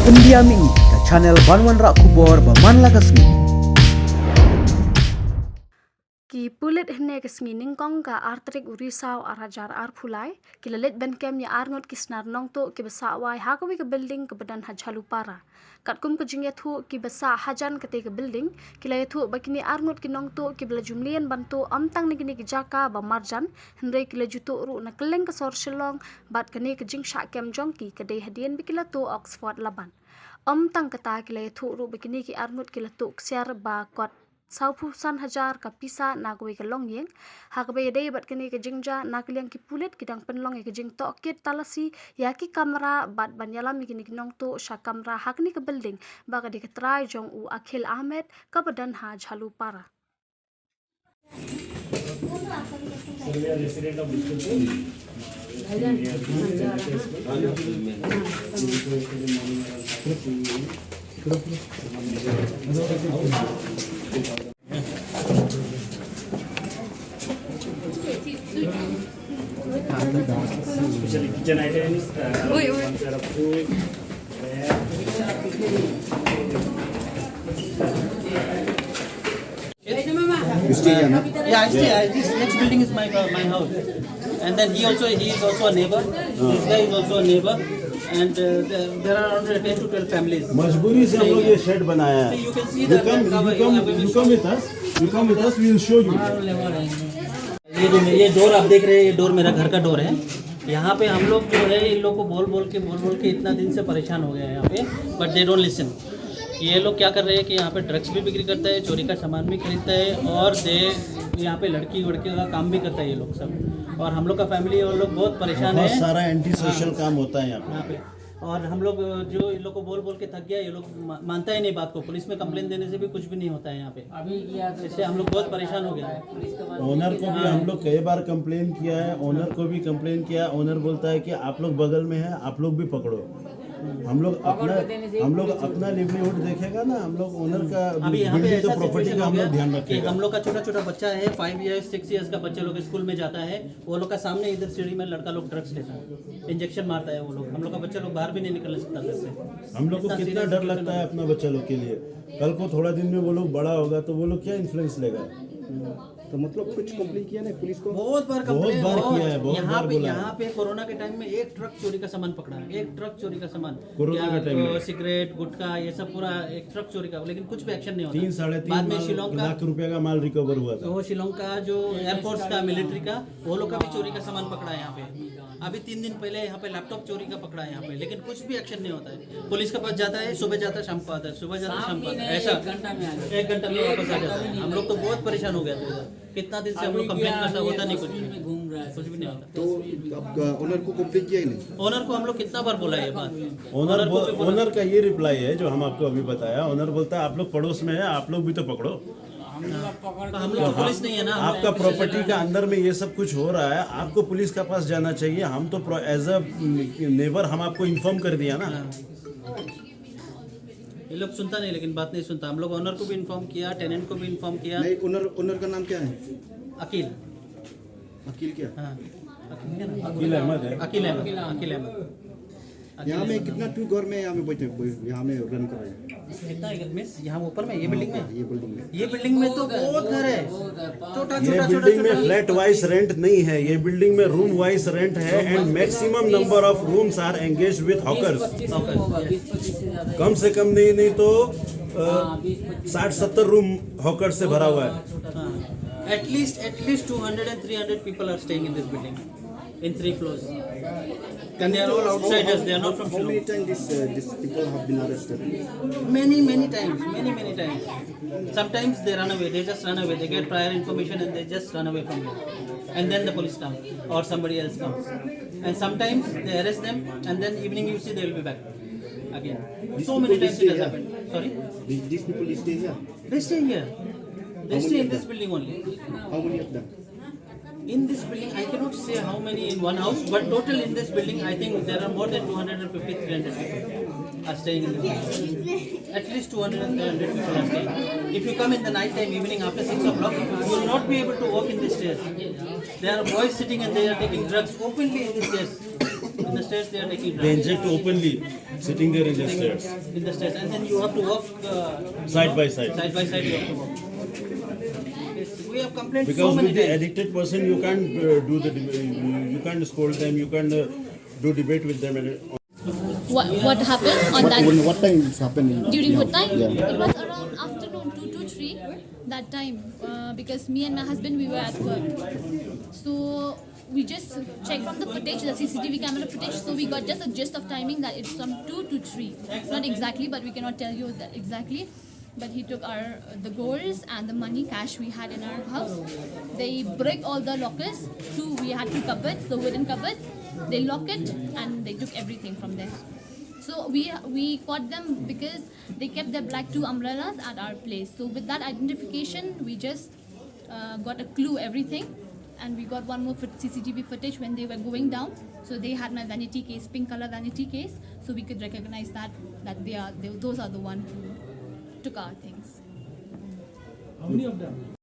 Pendiaming ke channel Banwan Rak Kubor Baman Lagasmi. Ki pulit hne ke smining kong ka artrik urisau arajar arphulai ki lalit ben kem ya arngot ki snar nong to ki besa wai hakawi ke building ke badan hajalu para katkum ke jingya thu ki besa hajan ke te ke building ki la thu bakini arngot ki nong to ki bela jumlian bantu amtang ni ki jaka ba marjan hendrai ki la jutu ru na keleng ke sor shillong bat kene ke jing sha kem jong ki ke de hadian bikila to Oxford laban amtang kata ki la thu ru bakini ki arngot ki la to ksiar ba kot Saupusan hajar ka pisa nagwe ke long yeng hakbe dei bat kene ke jingja nakliang ki pulit kidang penlong ke jing to kit talasi ya ki kamera bat banyalam ki nong to sha kamera hakni ke building ba ka dik try jong u Akhil Ahmed ka badan ha jhalu para Especially kitchen items, one set of food. You stay here, no? Yeah, I stay. This next building is my house, and then he is also a neighbor. This guy is also a neighbor, and there are around 10 to 12 families. मजबूरी से हम लोग ये shade बनाया है. You can see You come with us. You come with us. We will show you. ये door आप देख रहे हैं, ये डोर मेरा घर का डोर है. यहाँ पे हम लोग जो है इन लोग को बोल के इतना दिन से परेशान हो गए हैं यहाँ पे, बट दे डोंट लिसन. ये लोग क्या कर रहे हैं कि यहाँ पे ड्रग्स भी बिक्री करता है, चोरी का सामान भी खरीदता है, और यहाँ पे लड़की का काम भी करता है ये लोग सब. और हम लोग का फैमिली और लोग बहुत परेशान है. बहुत सारा एंटी सोशल काम होता है यहाँ पे. और हम लोग जो इन लोग को बोल के थक गया, ये लोग मानता ही नहीं बात को. पुलिस में कंप्लेन देने से भी कुछ भी नहीं होता है यहाँ पे. इससे हम लोग बहुत परेशान हो गए. ओनर को भी हम लोग कई बार कंप्लेन किया है. ओनर को भी कंप्लेन किया. ओनर बोलता है कि आप लोग बगल में हैं, आप लोग भी पकड़ो. हम लोग अपना लिवलीहुड देखेगा ना. हम लोग ओनर का बिल्डिंग का प्रॉपर्टी का हम लोग ध्यान रखेंगे. हम लोग का छोटा बच्चा है, 5 इयर्स 6 इयर्स का बच्चा लोग स्कूल में जाता है. वो लोग का सामने इधर सीढ़ी में लड़का लोग ड्रग्स लेता है, इंजेक्शन मारता है वो लोग. हम लोग का बच्चा लोग बाहर भी नहीं निकल सकता घर से. हम लोग को कितना डर लगता है अपना बच्चा लोग के लिए. कल को थोड़ा दिन में वो लोग बड़ा होगा तो वो लोग क्या इन्फ्लुएंस लेगा. तो मतलब कुछ कंप्लेन किया ना पुलिस को? बहुत बार कंप्लेन किया है. बहुत बार बोला. यहाँ पे कोरोना के टाइम में एक ट्रक चोरी का सामान पकड़ा है. एक ट्रक चोरी का सामान, कोरोना के टाइम में सिगरेट गुटखा ये सब पूरा एक ट्रक चोरी का, लेकिन कुछ भी एक्शन नहीं होता. 3-3.5 लाख रुपए का माल रिकवर हुआ था. तो शिलोंग का जो एयरफोर्स का, मिलिट्री का, वो लोग का भी चोरी का सामान पकड़ा है यहाँ पे. अभी 3 दिन पहले यहाँ पे लैपटॉप चोरी का पकड़ा है यहाँ पे, लेकिन कुछ भी एक्शन नहीं होता है. पुलिस के पास जाता है, सुबह जाता है शाम को आता है, सुबह जाता है शाम को आता है. ऐसा 1 घंटा में वापस आ जाता है. हम लोग तो बहुत परेशान हो गए थे. कितना दिन से हम लोग कंप्लेन करता, होता नहीं, कुछ भी नहीं होता. तो अब ओनर को कंप्लेन किया ही नहीं. ओनर को हम लोग कितना बार बोला ये बात. ओनर का ये रिप्लाई है जो हम आपको अभी बताया. ओनर बोलता है आप लोग पड़ोस में है, आप लोग भी तो पकड़ो. हम लोग तो पुलिस नहीं है ना. आपका प्रॉपर्टी का अंदर में ये सब कुछ हो रहा है, आपको पुलिस के पास जाना चाहिए. हम तो एज अ नेबर हम आपको इन्फॉर्म कर दिया ना. ये लोग सुनता नहीं, लेकिन बात नहीं सुनता. हम लोग ओनर को भी इन्फॉर्म किया, टेनेंट को भी इन्फॉर्म किया. नहीं, ओनर का नाम क्या है? अकील क्या? हाँ, अकील अहमद है. अकील अहमद. यहाँ में कितना टू घर में यहाँ में बैठे यहाँ में रन कर रहे हैं? कितना मिस यहाँ ऊपर में ये बिल्डिंग में ये बिल्डिंग में तो बहुत घर है. छोटा ये बिल्डिंग में फ्लैट वाइज रेंट नहीं है. ये बिल्डिंग में रूम वाइज रेंट है. And maximum number of rooms are engage with hawkers. कम से कम नहीं तो 60-70 रूम हॉकर से भरा हुआ है. At least 200 and 300 people are staying in this building, in 3 floors. And they are all outsiders. They are not from How many Shillong. times these people have been arrested? Many times. Sometimes they run away. They just run away. They get prior information and they just run away from here. And then the police come or somebody else comes. And sometimes they arrest them and then evening you see they will be back again. So many times it has happened. Sorry? These people stay here? They stay here. They stay in this building only. How many of them? In this building, I cannot say how many in one house, but total in this building, I think there are more than 250-300 people are staying in this building. At least 200 and 300 people are staying. If you come in the night time, evening after 6 o'clock, you will not be able to walk in the stairs. There are boys sitting and they are taking drugs openly in the stairs. In the stairs they are taking They drugs. inject openly, sitting there in the stairs, In the stairs, and then you have to walk side by side. side by side. You have to walk. Yes, we have complained so Because many with the times. addicted person, you can't you can't scold them, you can't do debate with them. What happened on that What time it's happening? during what time? It was around afternoon 2 to 3 that time because me and my husband we were at work. So we just checked from the footage, the CCTV camera footage. So we got just a gist of timing that it's from 2 to 3. Not exactly, but we cannot tell you that exactly. But he took the golds and the money cash we had in our house. They break all the lockers. We had 2 cupboards, the wooden cupboards. They lock it and they took everything from there. So we caught them because they kept their black 2 umbrellas at our place. So with that identification, we just got a clue everything, and we got one more CCTV footage when they were going down. So they had my vanity case, pink color vanity case, so we could recognize that those are the one who took our things. How many of them?